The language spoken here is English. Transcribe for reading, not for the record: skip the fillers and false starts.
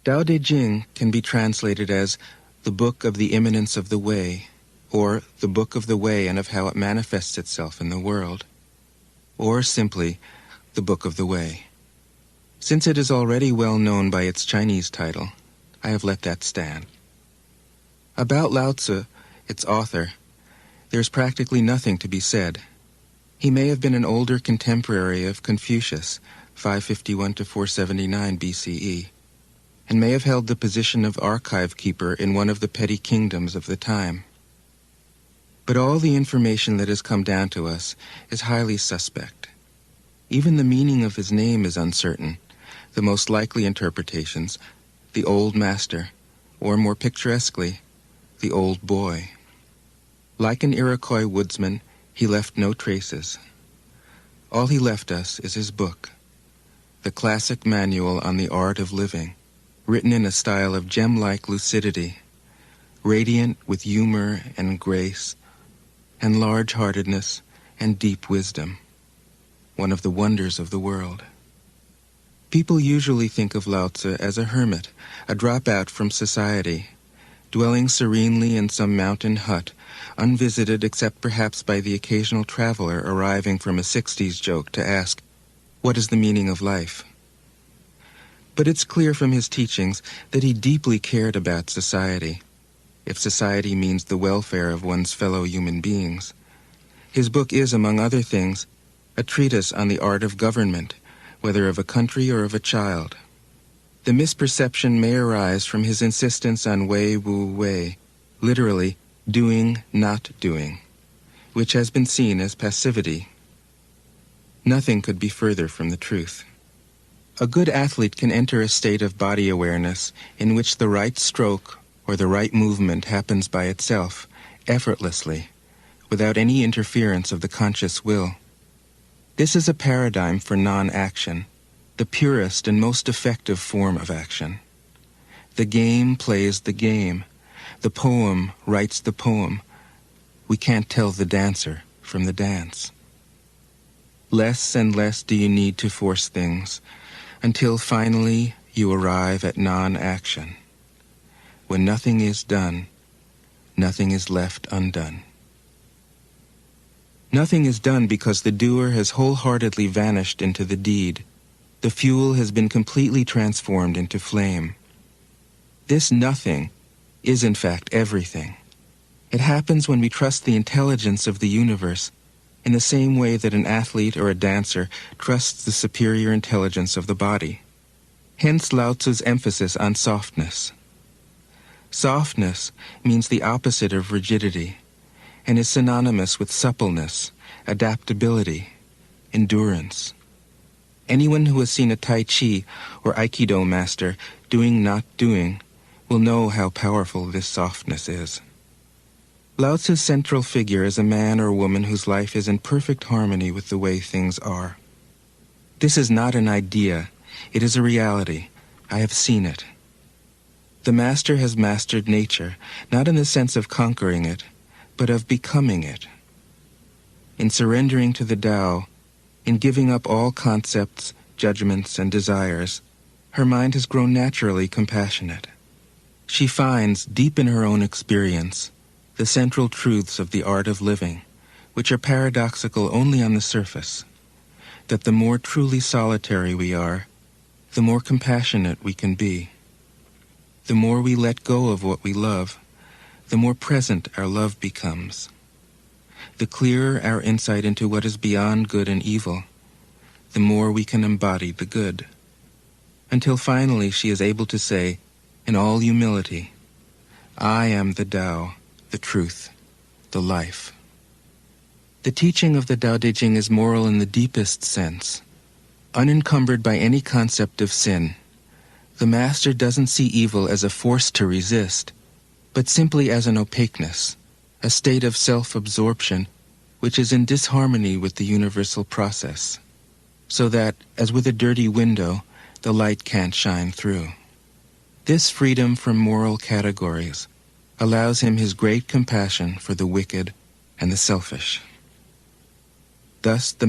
Tao Te Ching can be translated as the Book of the Immanence of the Way, or the Book of the Way and of how it manifests itself in the world, or simply the Book of the Way. Since it is already well known by its Chinese title, I have let that stand. About Lao Tzu, its author, there's practically nothing to be said. He may have been an older contemporary of Confucius, 551 to 479 BCE, and may have held the position of archive keeper in one of the petty kingdoms of the time. But all the information that has come down to us is highly suspect. Even the meaning of his name is uncertain. The most likely interpretations, the old master, or more picturesquely, the old boy. Like an Iroquois woodsman, he left no traces. All he left us is his book, the classic manual on the art of living, written in a style of gem-like lucidity, radiant with humor and grace, and large-heartedness and deep wisdom, one of the wonders of the world. People usually think of Lao Tzu as a hermit, a dropout from society, dwelling serenely in some mountain hut, unvisited except perhaps by the occasional traveler arriving from a 60s joke to ask, "What is the meaning of life?" But it's clear from his teachings that he deeply cared about society, if society means the welfare of one's fellow human beings. His book is, among other things, a treatise on the art of government, whether of a country or of a child. The misperception may arise from his insistence on wei wu wei, literally, doing, not doing, which has been seen as passivity. Nothing could be further from the truth. A good athlete can enter a state of body awareness in which the right stroke or the right movement happens by itself, effortlessly, without any interference of the conscious will. This is a paradigm for non-action, the purest and most effective form of action. The game plays the game. The poem writes the poem. We can't tell the dancer from the dance. Less and less do you need to force things, until finally you arrive at non-action. When nothing is done, nothing is left undone. Nothing is done because the doer has wholeheartedly vanished into the deed. The fuel has been completely transformed into flame. This nothing is in fact everything. It happens when we trust the intelligence of the universe in the same way that an athlete or a dancer trusts the superior intelligence of the body. Hence Lao Tzu's emphasis on softness. Softness means the opposite of rigidity, and is synonymous with suppleness, adaptability, endurance. Anyone who has seen a Tai Chi or Aikido master doing not doing will know how powerful this softness is. Lao Tzu's central figure is a man or woman whose life is in perfect harmony with the way things are. This is not an idea, it is a reality. I have seen it. The master has mastered nature, not in the sense of conquering it, but of becoming it. In surrendering to the Tao, in giving up all concepts, judgments, and desires, her mind has grown naturally compassionate. She finds, deep in her own experience, the central truths of the art of living, which are paradoxical only on the surface, that the more truly solitary we are, the more compassionate we can be. The more we let go of what we love, the more present our love becomes. The clearer our insight into what is beyond good and evil, the more we can embody the good. Until finally she is able to say, in all humility, I am the Tao, the truth, the life. The teaching of the Tao Te Ching is moral in the deepest sense. Unencumbered by any concept of sin, the master doesn't see evil as a force to resist, but simply as an opaqueness, a state of self-absorption which is in disharmony with the universal process, so that, as with a dirty window, the light can't shine through. This freedom from moral categories allows him his great compassion for the wicked and the selfish. Thus the